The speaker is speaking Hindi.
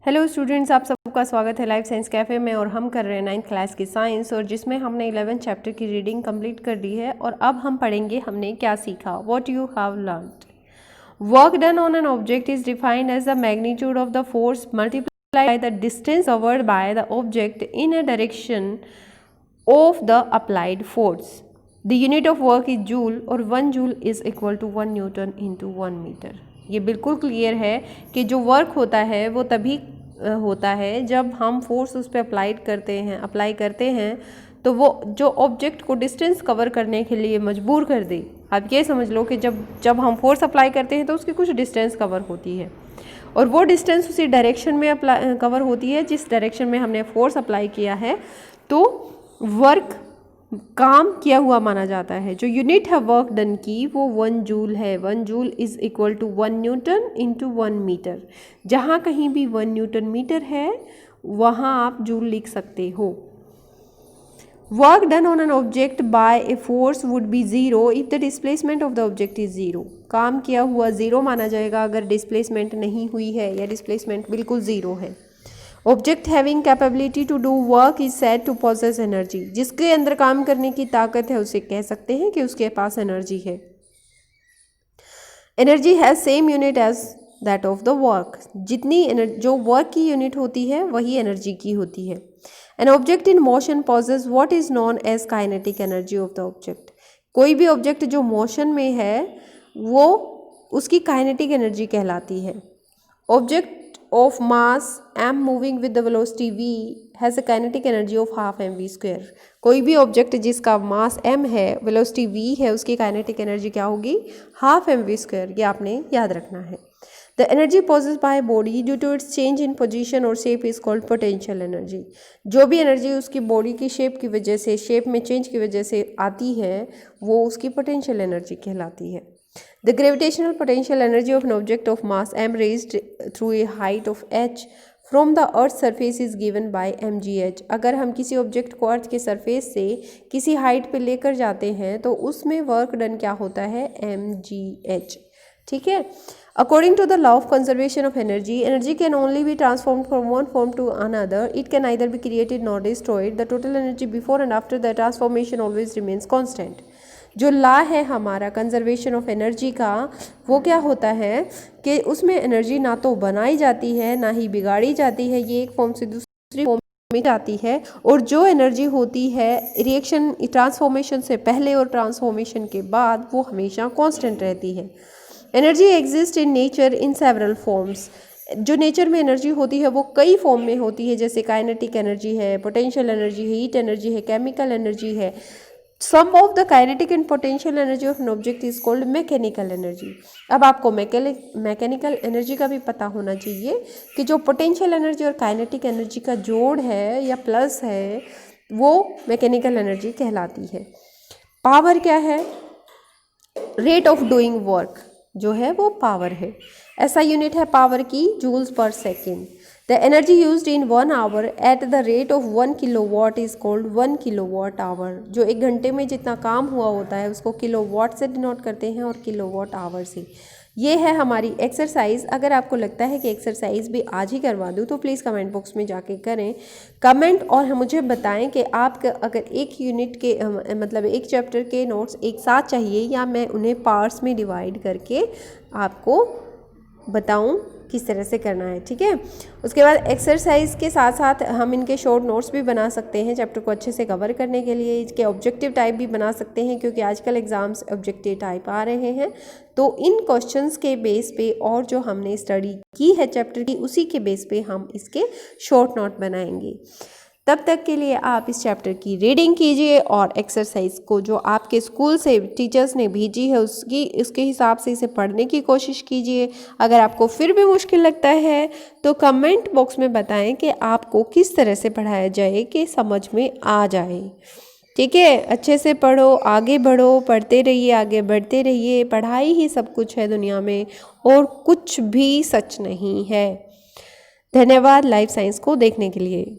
हेलो स्टूडेंट्स, आप सबका स्वागत है लाइफ साइंस कैफ़े में। और हम कर रहे हैं 9th क्लास की साइंस, और जिसमें हमने 11th चैप्टर की रीडिंग कंप्लीट कर दी है। और अब हम पढ़ेंगे हमने क्या सीखा। What you have learned. Work done on an object is defined as the magnitude of the force multiplied by the distance covered by the object in a direction of the applied force. The unit of work is joule, और 1 joule is equal to 1 newton into 1 metre. ये बिल्कुल क्लियर है कि जो वर्क होता है वो तभी होता है जब हम फोर्स उस पर अप्लाई करते हैं तो वो जो ऑब्जेक्ट को डिस्टेंस कवर करने के लिए मजबूर कर दे। आप ये समझ लो कि जब हम फोर्स अप्लाई करते हैं तो उसकी कुछ डिस्टेंस कवर होती है, और वो डिस्टेंस उसी डायरेक्शन में कवर होती है जिस डायरेक्शन में हमने फोर्स अप्लाई किया है, तो वर्क काम किया हुआ माना जाता है। जो यूनिट है वर्क डन की वो 1 जूल है। 1 joule is equal to 1 newton into 1 metre. जहाँ कहीं भी 1 न्यूटन मीटर है वहाँ आप जूल लिख सकते हो। Work done on an object by a force would be zero if the displacement of the object is zero. काम किया हुआ ज़ीरो माना जाएगा अगर डिस्प्लेसमेंट नहीं हुई है या डिस्प्लेसमेंट बिल्कुल ज़ीरो है। Object having capability to do work is said to possess energy. जिसके अंदर काम करने की ताकत है उसे कह सकते हैं कि उसके पास एनर्जी है। Energy has same unit as that of the work. जो वर्क की यूनिट होती है वही एनर्जी की होती है। An object in motion possess what is known as kinetic energy of the object. कोई भी ऑब्जेक्ट जो मोशन में है वो उसकी काइनेटिक एनर्जी कहलाती है। Object of mass m moving with the velocity v has a kinetic energy of half mv square। कोई भी ऑब्जेक्ट जिसका मास m है, वेलोसिटी v है, उसकी काइनेटिक एनर्जी क्या होगी? Half mv square. ये आपने याद रखना है। The energy possessed by body due to its change in position और shape is called potential energy. जो भी एनर्जी उसकी बॉडी की शेप की वजह से, शेप में चेंज की वजह से आती है वो उसकी पोटेंशियल एनर्जी कहलाती है। The gravitational potential energy of an object of mass m raised through a height of h from the earth's surface is given by mgh। अगर हम किसी ऑब्जेक्ट को अर्थ के सरफेस से किसी हाइट पे लेकर जाते हैं तो उसमें वर्क डन क्या होता है? mgh। ठीक है। According to the law of conservation of energy, energy can only be transformed from one form to another. It can neither be created nor destroyed. The total energy before and after the transformation always remains constant। जो लॉ है हमारा कंजर्वेशन ऑफ एनर्जी का, वो क्या होता है कि उसमें एनर्जी ना तो बनाई जाती है ना ही बिगाड़ी जाती है। ये एक फॉर्म से दूसरी फॉर्म में जाती है, और जो एनर्जी होती है रिएक्शन ट्रांसफॉर्मेशन से पहले और ट्रांसफॉर्मेशन के बाद वो हमेशा कांस्टेंट रहती है। Energy exist in nature in several forms. जो नेचर में एनर्जी होती है वो कई फॉर्म में होती है, जैसे काइनेटिक एनर्जी है, पोटेंशियल एनर्जी है, हीट एनर्जी है, केमिकल एनर्जी है। Sum of the kinetic and potential energy of an object is called mechanical energy. अब आपको मैकेनिकल एनर्जी का भी पता होना चाहिए कि जो पोटेंशियल एनर्जी और काइनेटिक एनर्जी का जोड़ है या प्लस है वो मैकेनिकल एनर्जी कहलाती है। पावर क्या है? रेट ऑफ डूइंग वर्क जो है वो पावर है। ऐसा यूनिट है पावर की joules per second. The energy used in 1 hour at the rate of 1 kilowatt is called 1 kilowatt hour. जो एक घंटे में जितना काम हुआ होता है उसको किलोवाट से डिनोट करते हैं और किलोवाट आवर से। ये है हमारी एक्सरसाइज। अगर आपको लगता है कि एक्सरसाइज भी आज ही करवा दूँ तो प्लीज़ कमेंट बॉक्स में जाके करें कमेंट, और मुझे बताएं कि आप अगर एक यूनिट के मतलब एक चैप्टर के नोट्स एक साथ चाहिए या मैं उन्हें पार्ट्स में डिवाइड करके आपको बताऊं किस तरह से करना है। ठीक है। उसके बाद एक्सरसाइज के साथ साथ हम इनके शॉर्ट नोट्स भी बना सकते हैं चैप्टर को अच्छे से कवर करने के लिए। इसके ऑब्जेक्टिव टाइप भी बना सकते हैं क्योंकि आजकल एग्जाम्स ऑब्जेक्टिव टाइप आ रहे हैं। तो इन क्वेश्चंस के बेस पे और जो हमने स्टडी की है चैप्टर की उसी के बेस पे हम इसके शॉर्ट नोट बनाएंगे। तब तक के लिए आप इस चैप्टर की रीडिंग कीजिए और एक्सरसाइज को जो आपके स्कूल से टीचर्स ने भेजी है उसके हिसाब से इसे पढ़ने की कोशिश कीजिए। अगर आपको फिर भी मुश्किल लगता है तो कमेंट बॉक्स में बताएं कि आपको किस तरह से पढ़ाया जाए कि समझ में आ जाए। ठीक है। अच्छे से पढ़ो, आगे बढ़ो, पढ़ते रहिए, आगे बढ़ते रहिए। पढ़ाई ही सब कुछ है दुनिया में और कुछ भी सच नहीं है। धन्यवाद लाइफ साइंस को देखने के लिए।